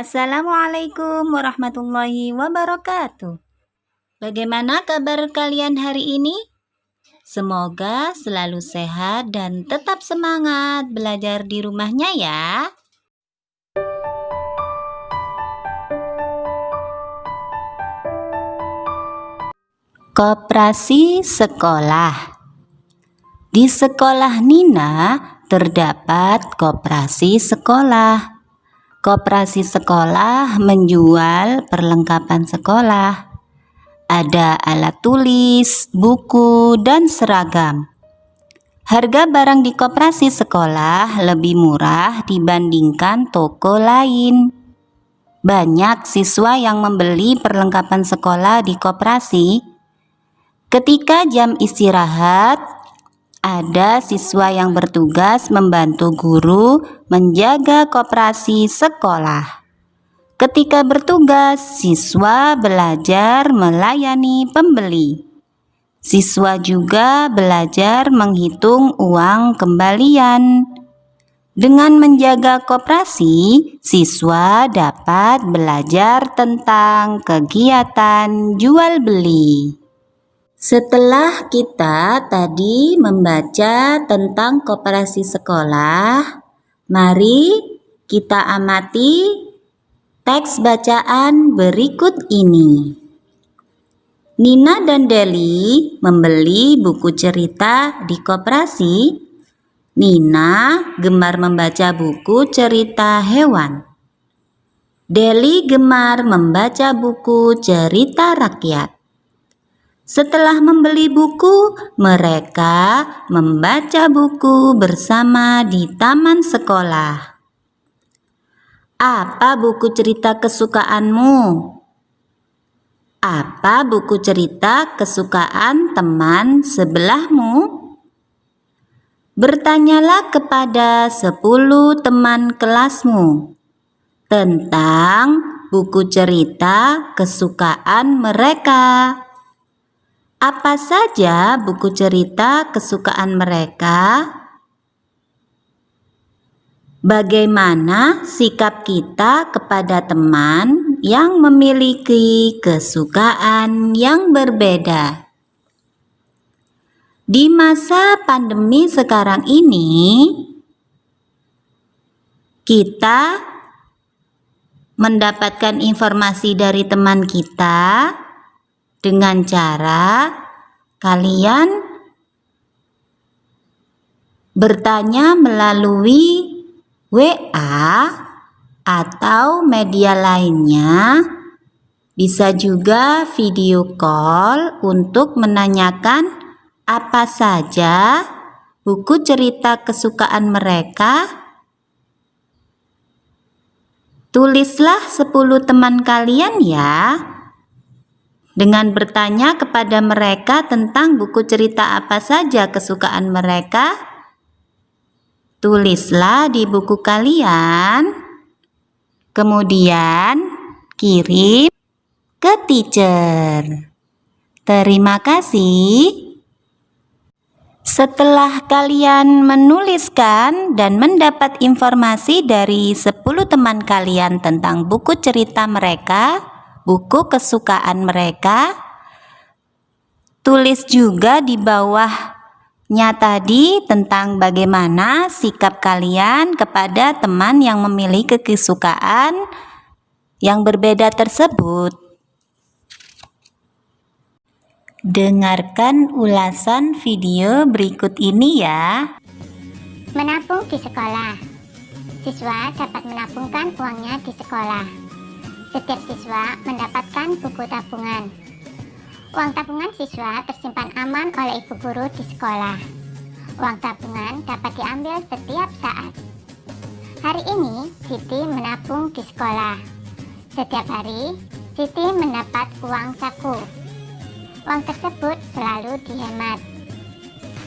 Assalamualaikum warahmatullahi wabarakatuh. Bagaimana kabar kalian hari ini? Semoga selalu sehat dan tetap semangat belajar di rumahnya ya. Koperasi sekolah. Di sekolah Nina terdapat koperasi sekolah. Koperasi sekolah menjual perlengkapan sekolah. Ada alat tulis, buku, dan seragam. Harga barang di koperasi sekolah lebih murah dibandingkan toko lain. Banyak siswa yang membeli perlengkapan sekolah di koperasi. Ketika jam istirahat, ada siswa yang bertugas membantu guru menjaga koperasi sekolah. Ketika bertugas, siswa belajar melayani pembeli. Siswa juga belajar menghitung uang kembalian. Dengan menjaga koperasi, siswa dapat belajar tentang kegiatan jual beli. Setelah kita tadi membaca tentang koperasi sekolah, mari kita amati teks bacaan berikut ini. Nina dan Deli membeli buku cerita di koperasi. Nina gemar membaca buku cerita hewan. Deli gemar membaca buku cerita rakyat. Setelah membeli buku, mereka membaca buku bersama di taman sekolah. Apa buku cerita kesukaanmu? Apa buku cerita kesukaan teman sebelahmu? Bertanyalah kepada 10 teman kelasmu tentang buku cerita kesukaan mereka. Apa saja buku cerita kesukaan mereka? Bagaimana sikap kita kepada teman yang memiliki kesukaan yang berbeda? Di masa pandemi sekarang ini, kita mendapatkan informasi dari teman kita dengan cara kalian bertanya melalui WA atau media lainnya, bisa juga video call untuk menanyakan apa saja buku cerita kesukaan mereka. Tulislah 10 teman kalian ya, dengan bertanya kepada mereka tentang buku cerita apa saja kesukaan mereka. Tulislah di buku kalian, kemudian kirim ke teacher. Terima kasih. Setelah kalian menuliskan dan mendapat informasi dari 10 teman kalian tentang buku cerita mereka, buku kesukaan mereka, tulis juga di bawahnya tadi tentang bagaimana sikap kalian kepada teman yang memiliki kesukaan yang berbeda tersebut. Dengarkan ulasan video berikut ini ya. Menabung di sekolah. Siswa dapat menabungkan uangnya di sekolah. Setiap siswa mendapatkan buku tabungan. Uang tabungan siswa tersimpan aman oleh ibu guru di sekolah. Uang tabungan dapat diambil setiap saat. Hari ini, Siti menabung di sekolah. Setiap hari, Siti mendapat uang saku. Uang tersebut selalu dihemat.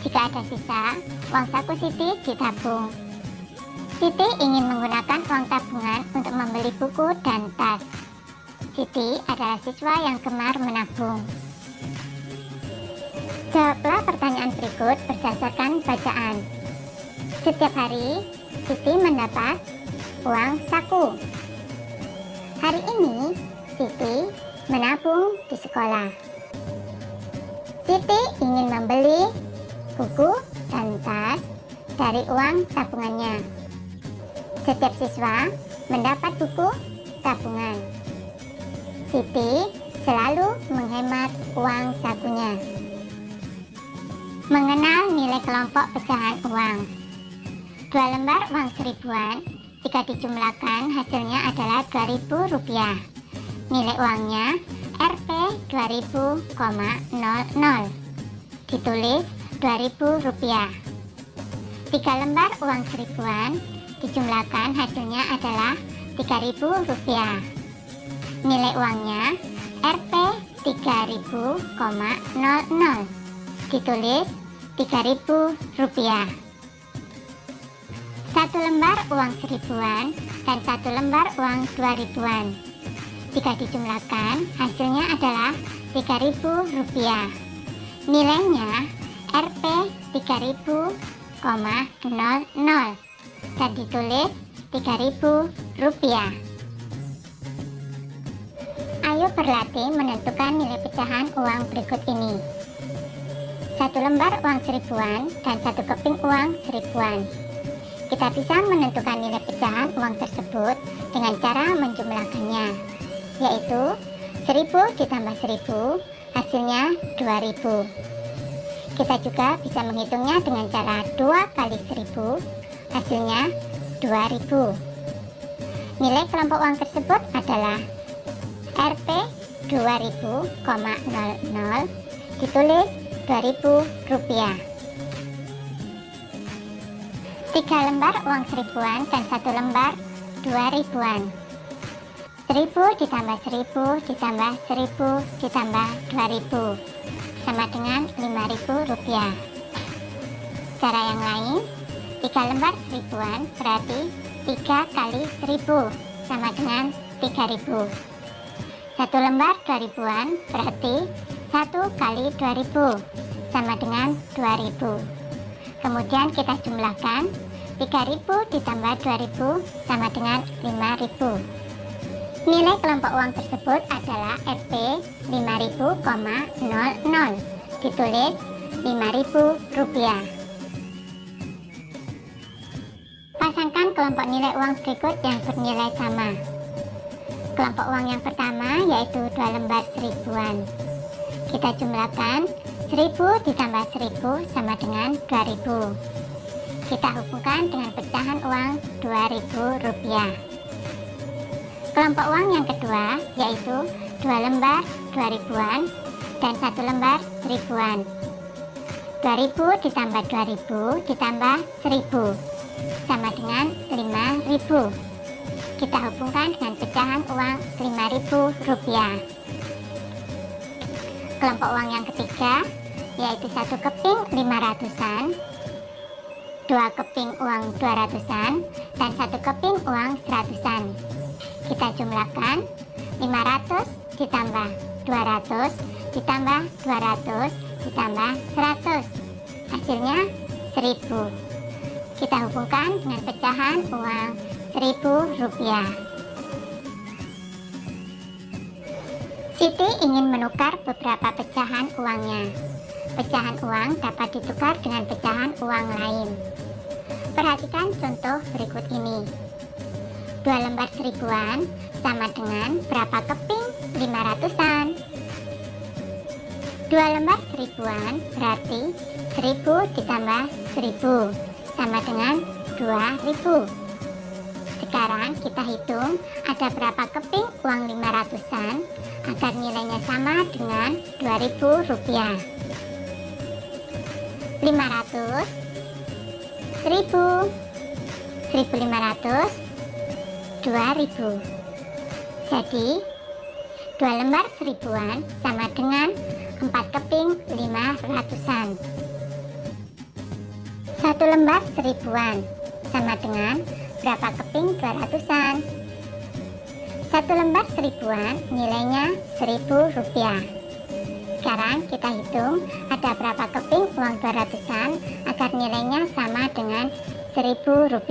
Jika ada sisa, uang saku Siti ditabung. Siti ingin menggunakan uang tabungan untuk membeli buku dan tas. Siti adalah siswa yang gemar menabung. Jawablah pertanyaan berikut berdasarkan bacaan. Setiap hari, Siti mendapat uang saku. Hari ini, Siti menabung di sekolah. Siti ingin membeli buku dan tas dari uang tabungannya. Setiap siswa mendapat buku tabungan. Siti selalu menghemat uang sakunya. Mengenal nilai kelompok pecahan uang. 2 lembar uang seribuan, jika dijumlahkan hasilnya adalah Rp2.000. Nilai uangnya Rp 2000,00. Ditulis Rp2.000. 3 lembar uang seribuan, dijumlahkan hasilnya adalah Rp3.000. Nilai uangnya Rp 3000,00. Ditulis Rp3.000. 1 lembar uang seribuan dan 1 lembar uang 2000-an. Jika dijumlahkan hasilnya adalah Rp3.000. Nilainya Rp 3000,00 dan ditulis Rp3.000. Ayo berlatih menentukan nilai pecahan uang berikut ini. 1 lembar uang seribuan dan 1 keping uang seribuan. Kita bisa menentukan nilai pecahan uang tersebut dengan cara menjumlahkannya, yaitu 1000 ditambah 1000 hasilnya 2000. Kita juga bisa menghitungnya dengan cara 2 kali 1000 hasilnya 2000. Nilai kelompok uang tersebut adalah Rp 2000,00, ditulis Rp2.000. 3 lembar uang seribuan dan 1 lembar 2000-an. 1000 ditambah 1000 ditambah 1000 ditambah 2000 sama dengan Rp5.000. Cara yang lain, 3 lembar seribuan berarti 3 kali 1000 sama dengan 3000. 1 lembar 2000-an berarti 1 kali 2000 sama dengan 2000. Kemudian kita jumlahkan 3000 ditambah 2000 sama dengan 5000. Nilai kelompok uang tersebut adalah Rp 5000,00. Ditulis Rp5.000. Pasangkan kelompok nilai uang berikut yang bernilai sama. Kelompok uang yang pertama yaitu 2 lembar seribuan. Kita jumlahkan 1000 ditambah 1000 sama dengan 2000. Kita hubungkan dengan pecahan uang Rp2.000. Kelompok uang yang kedua yaitu 2 lembar 2000-an dan 1 lembar 1000-an. 2000 ditambah 2000 ditambah 1000 sama dengan 5000. Kita hubungkan dengan pecahan uang Rp5.000. Kelompok uang yang ketiga yaitu 1 keping 500-an, 2 keping uang 200-an, dan 1 keping uang 100-an. Kita jumlahkan 500 ditambah 200 ditambah 200 ditambah 100. Hasilnya 1000. Kita hubungkan dengan pecahan uang Rp1.000. Siti ingin menukar beberapa pecahan uangnya. Pecahan uang dapat ditukar dengan pecahan uang lain. Perhatikan contoh berikut ini. 2 lembar seribuan sama dengan berapa keping 500-an? 2 lembar seribuan berarti 1000 ditambah 1000 sama dengan 2000. Sekarang kita hitung ada berapa keping uang 500-an agar nilainya sama dengan Rp2.000. 500, 1000, 1500, 2000. Jadi 2 lembar seribuan sama dengan 4 keping 500-an. 1 lembar seribuan sama dengan berapa keping 200-an? 1 lembar seribuan nilainya Rp1.000. Sekarang kita hitung ada berapa keping uang 200-an agar nilainya sama dengan Rp1.000.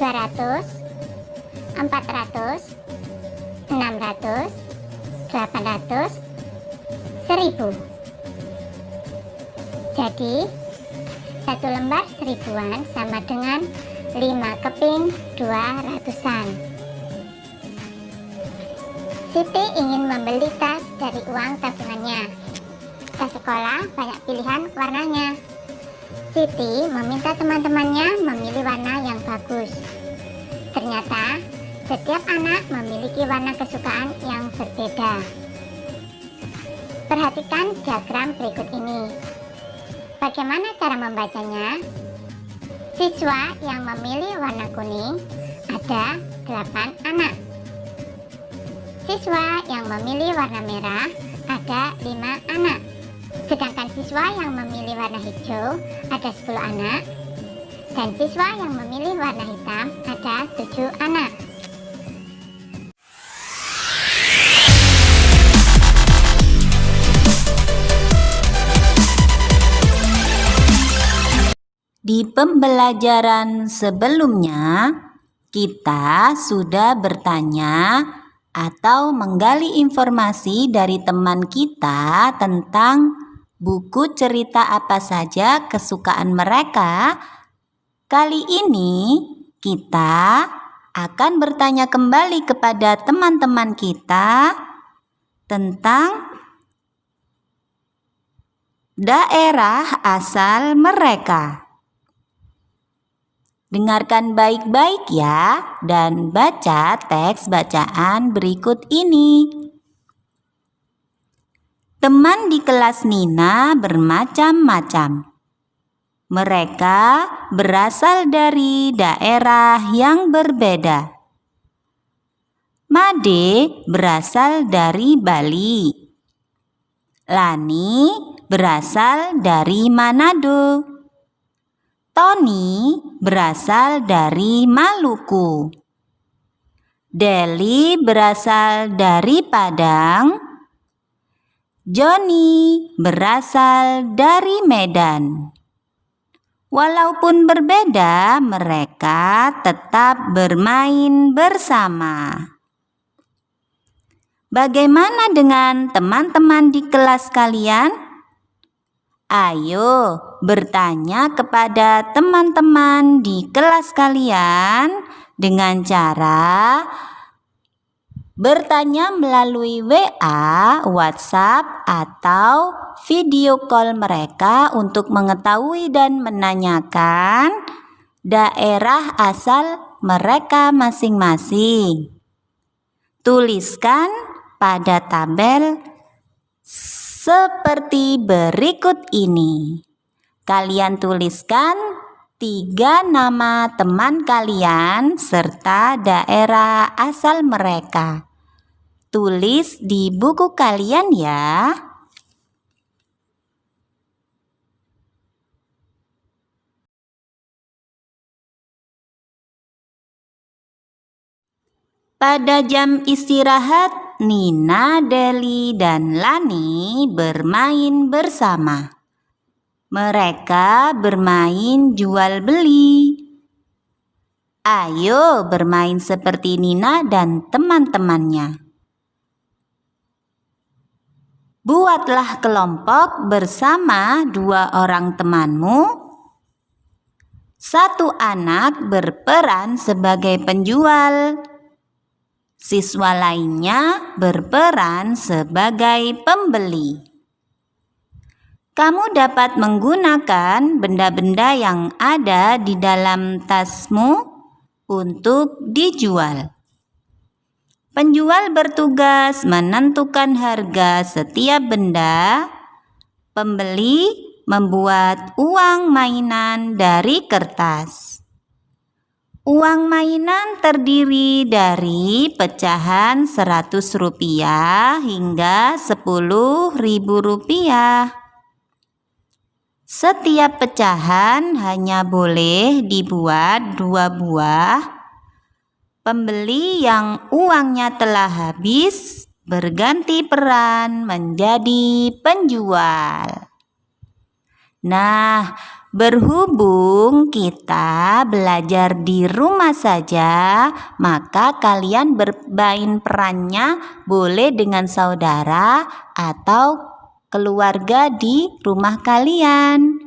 200, 400, 600, 800, 1000. Jadi, satu lembar seribuan sama dengan 5 keping 200-an. Siti ingin membeli tas dari uang tabungannya. Tas sekolah banyak pilihan warnanya. Siti meminta teman-temannya memilih warna yang bagus. Ternyata setiap anak memiliki warna kesukaan yang berbeda. Perhatikan diagram berikut ini. Bagaimana cara membacanya? Siswa yang memilih warna kuning ada 8 anak. Siswa yang memilih warna merah ada 5 anak. Sedangkan siswa yang memilih warna hijau ada 10 anak. Dan siswa yang memilih warna hitam ada 7 anak. Di pembelajaran sebelumnya, kita sudah bertanya atau menggali informasi dari teman kita tentang buku cerita apa saja kesukaan mereka. Kali ini kita akan bertanya kembali kepada teman-teman kita tentang daerah asal mereka. Dengarkan baik-baik ya dan baca teks bacaan berikut ini. Teman di kelas Nina bermacam-macam. Mereka berasal dari daerah yang berbeda. Made berasal dari Bali. Lani berasal dari Manado. Tony berasal dari Maluku. Deli berasal dari Padang. Johnny berasal dari Medan. Walaupun berbeda, mereka tetap bermain bersama. Bagaimana dengan teman-teman di kelas kalian? Ayo bertanya kepada teman-teman di kelas kalian dengan cara bertanya melalui WA, WhatsApp, atau video call mereka untuk mengetahui dan menanyakan daerah asal mereka masing-masing. Tuliskan pada tabel seperti berikut ini. Kalian tuliskan 3 nama teman kalian serta daerah asal mereka. Tulis di buku kalian ya. Pada jam istirahat, Nina, Deli, dan Lani bermain bersama. Mereka bermain jual beli. Ayo bermain seperti Nina dan teman-temannya. Buatlah kelompok bersama 2 orang temanmu. 1 anak berperan sebagai penjual. Siswa lainnya berperan sebagai pembeli. Kamu dapat menggunakan benda-benda yang ada di dalam tasmu untuk dijual. Penjual bertugas menentukan harga setiap benda. Pembeli membuat uang mainan dari kertas. Uang mainan terdiri dari pecahan Rp100 hingga Rp10.000. Setiap pecahan hanya boleh dibuat 2 buah. Pembeli yang uangnya telah habis berganti peran menjadi penjual. Nah, Berhubung kita belajar di rumah saja, maka kalian bermain perannya boleh dengan saudara atau keluarga di rumah kalian.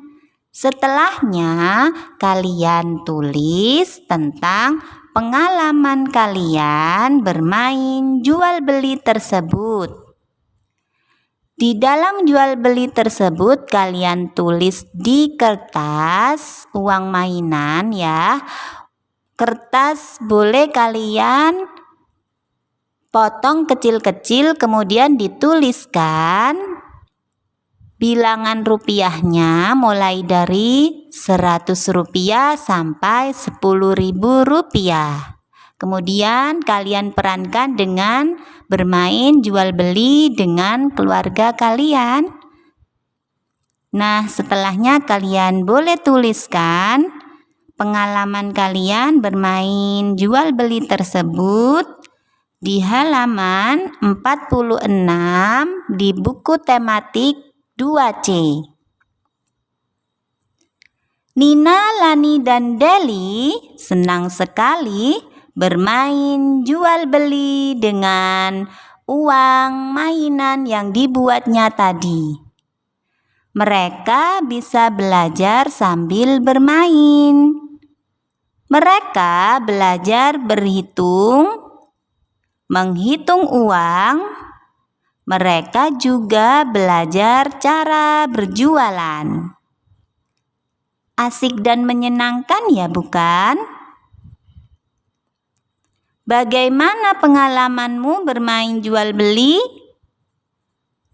Setelahnya, kalian tulis tentang pengalaman kalian bermain jual beli tersebut. Di dalam jual beli tersebut kalian tulis di kertas uang mainan ya. Kertas boleh kalian potong kecil-kecil kemudian dituliskan bilangan rupiahnya mulai dari Rp100 sampai Rp10.000. Kemudian kalian perankan dengan bermain jual beli dengan keluarga kalian. Nah, setelahnya kalian boleh tuliskan pengalaman kalian bermain jual beli tersebut di halaman 46 di buku tematik 2C. Nina, Lani, dan Deli senang sekali bermain jual beli dengan uang mainan yang dibuatnya tadi. Mereka bisa belajar sambil bermain. Mereka belajar berhitung, menghitung uang. Mereka juga belajar cara berjualan. Asik dan menyenangkan ya, bukan? Bagaimana pengalamanmu bermain jual beli?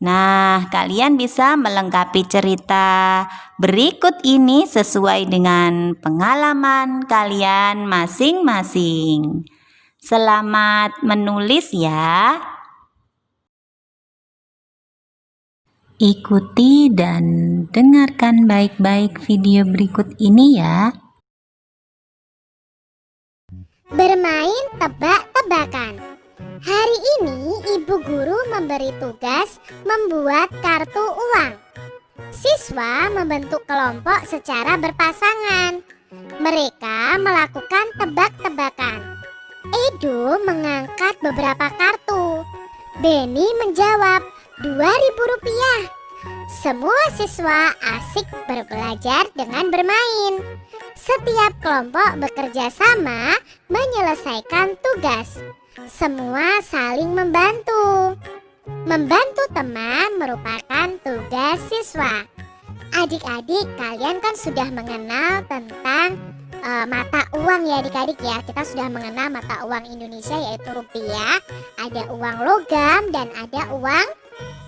Nah, kalian bisa melengkapi cerita berikut ini sesuai dengan pengalaman kalian masing-masing. Selamat menulis ya. Ikuti dan dengarkan baik-baik video berikut ini ya. Bermain tebak-tebakan. Hari ini ibu guru memberi tugas membuat kartu uang. Siswa membentuk kelompok secara berpasangan. Mereka melakukan tebak-tebakan. Edo mengangkat beberapa kartu. Benny menjawab Rp2.000. Semua siswa asik berbelajar dengan bermain. Setiap kelompok bekerja sama menyelesaikan tugas. Semua saling membantu. Membantu teman merupakan tugas siswa. Adik-adik, kalian kan sudah mengenal tentang mata uang ya adik-adik ya. Kita sudah mengenal mata uang Indonesia yaitu rupiah. Ada uang logam dan ada uang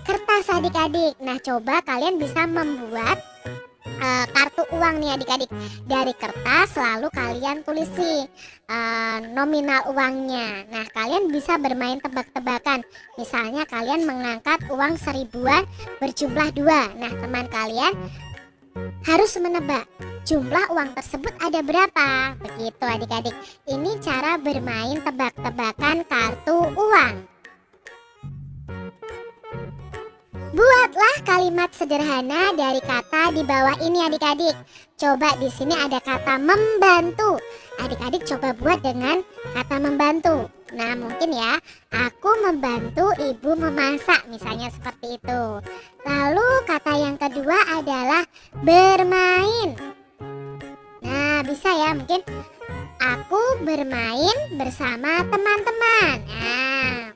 kertas adik-adik. Nah, coba kalian bisa membuat kartu uang nih adik-adik dari kertas, lalu kalian tulisi nominal uangnya. Nah, kalian bisa bermain tebak-tebakan. Misalnya kalian mengangkat uang 1000-an berjumlah 2. Nah, teman kalian harus menebak jumlah uang tersebut ada berapa. Begitu adik-adik. Ini cara bermain tebak-tebakan kartu uang. Buatlah kalimat sederhana dari kata di bawah ini adik-adik. Coba di sini ada kata membantu. Adik-adik coba buat dengan kata membantu. Nah, mungkin ya, aku membantu ibu memasak, misalnya seperti itu. Lalu kata yang kedua adalah bermain. Nah, bisa ya, mungkin aku bermain bersama teman-teman. Nah,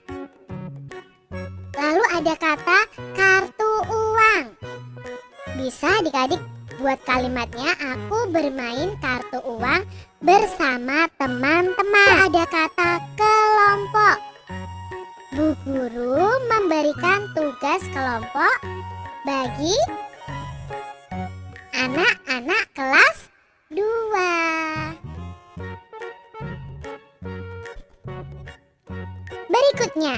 lalu ada kata kartu uang. Bisa adik-adik buat kalimatnya, aku bermain kartu uang bersama teman-teman. Ada kata kelompok. Bu guru memberikan tugas kelompok bagi anak-anak kelas 2. Berikutnya,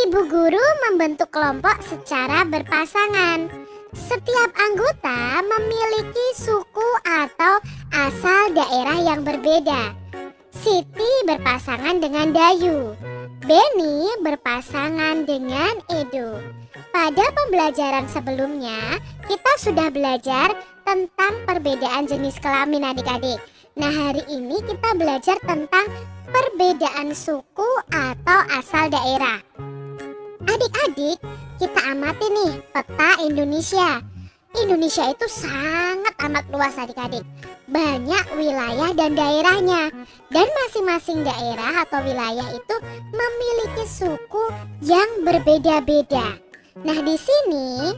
ibu guru membentuk kelompok secara berpasangan. Setiap anggota memiliki suku atau asal daerah yang berbeda. Siti berpasangan dengan Dayu. Benny berpasangan dengan Edo. Pada pembelajaran sebelumnya, kita sudah belajar tentang perbedaan jenis kelamin adik-adik. Nah, hari ini kita belajar tentang perbedaan suku atau asal daerah. Adik-adik, kita amati nih peta Indonesia. Indonesia itu sangat amat luas adik-adik. Banyak wilayah dan daerahnya. Dan masing-masing daerah atau wilayah itu memiliki suku yang berbeda-beda. Nah, di sini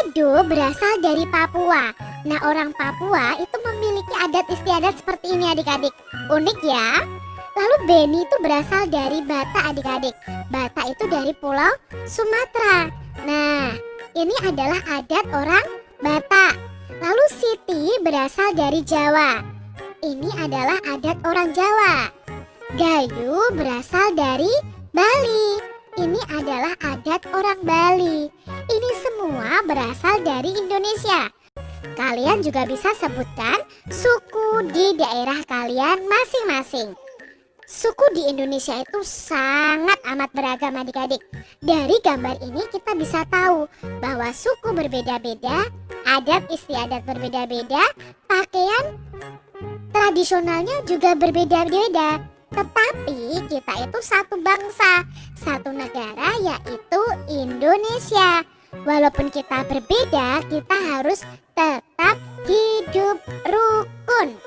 Edo berasal dari Papua. Nah, orang Papua itu memiliki adat istiadat seperti ini adik-adik. Unik ya. Lalu Benny itu berasal dari Batak adik-adik. Batak itu dari Pulau Sumatera. Nah, ini adalah adat orang Batak. Lalu Siti berasal dari Jawa. Ini adalah adat orang Jawa. Gayu berasal dari Bali. Ini adalah adat orang Bali. Ini semua berasal dari Indonesia. Kalian juga bisa sebutkan suku di daerah kalian masing-masing. Suku di Indonesia itu sangat amat beragam adik-adik. Dari gambar ini kita bisa tahu bahwa suku berbeda-beda, adat istiadat berbeda-beda, pakaian tradisionalnya juga berbeda-beda. Tetapi kita itu satu bangsa, satu negara, yaitu Indonesia. Walaupun kita berbeda, kita harus tetap hidup rukun.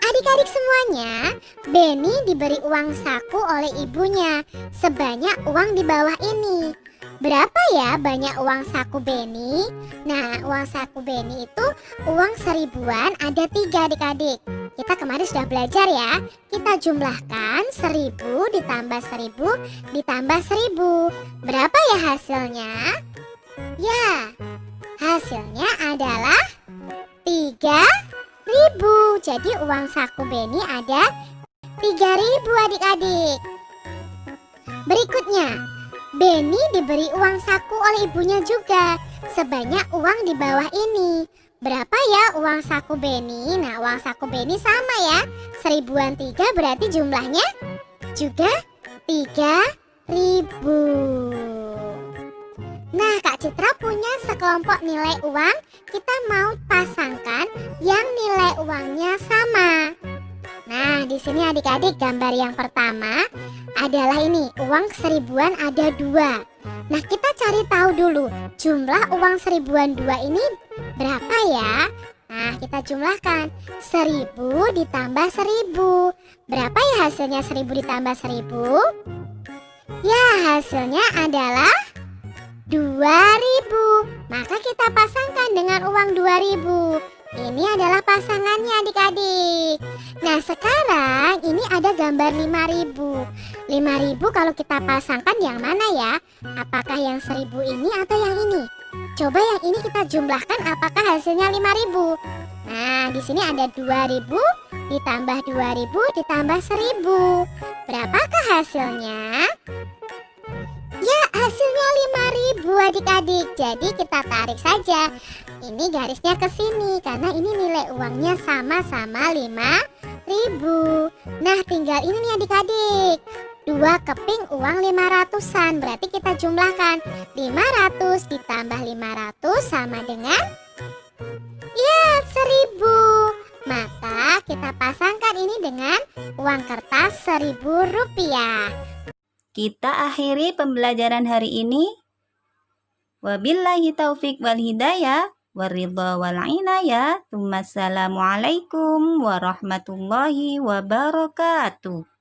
Adik-adik semuanya, Benny diberi uang saku oleh ibunya sebanyak uang di bawah ini. Berapa ya banyak uang saku Benny? Nah, uang saku Benny itu uang seribuan, ada 3 adik-adik. Kita kemarin sudah belajar ya. Kita jumlahkan 1000 ditambah 1000 ditambah 1000. Berapa ya hasilnya? Ya, hasilnya adalah 3.000. Jadi uang saku Benny ada 3.000 adik-adik. Berikutnya, Benny diberi uang saku oleh ibunya juga sebanyak uang di bawah ini. Berapa ya uang saku Benny? Nah, uang saku Benny sama ya, 1000-an 3, berarti jumlahnya juga 3.000. Nah, Kak Citra punya sekelompok nilai uang. Kita mau pasangkan yang nilai uangnya sama. Nah, di sini adik-adik gambar yang pertama adalah ini, uang seribuan ada 2. Nah, kita cari tahu dulu jumlah uang seribuan 2 ini berapa ya? Nah, kita jumlahkan 1000 ditambah 1000. Berapa ya hasilnya 1000 ditambah 1000? Ya, hasilnya adalah 2.000. Maka kita pasangkan dengan uang 2.000. Ini adalah pasangannya adik-adik. Nah, sekarang ini ada gambar 5.000. 5.000 kalau kita pasangkan yang mana ya? Apakah yang 1000 ini atau yang ini? Coba yang ini kita jumlahkan, apakah hasilnya 5.000? Nah, di sini ada 2.000 ditambah 2.000 ditambah 1.000. Berapakah hasilnya? Ya, hasilnya 5.000 adik-adik. Jadi kita tarik saja. Ini garisnya ke sini karena ini nilai uangnya sama-sama 5.000. Nah, tinggal ini nih adik-adik. 2 keping uang 500-an. Berarti kita jumlahkan 500 ditambah 500 sama dengan ya 1.000. Maka kita pasangkan ini dengan uang kertas Rp1.000. Kita akhiri pembelajaran hari ini. Wabillahi taufik wal hidayah, waridha wal inayah. Assalamualaikum warahmatullahi wabarakatuh.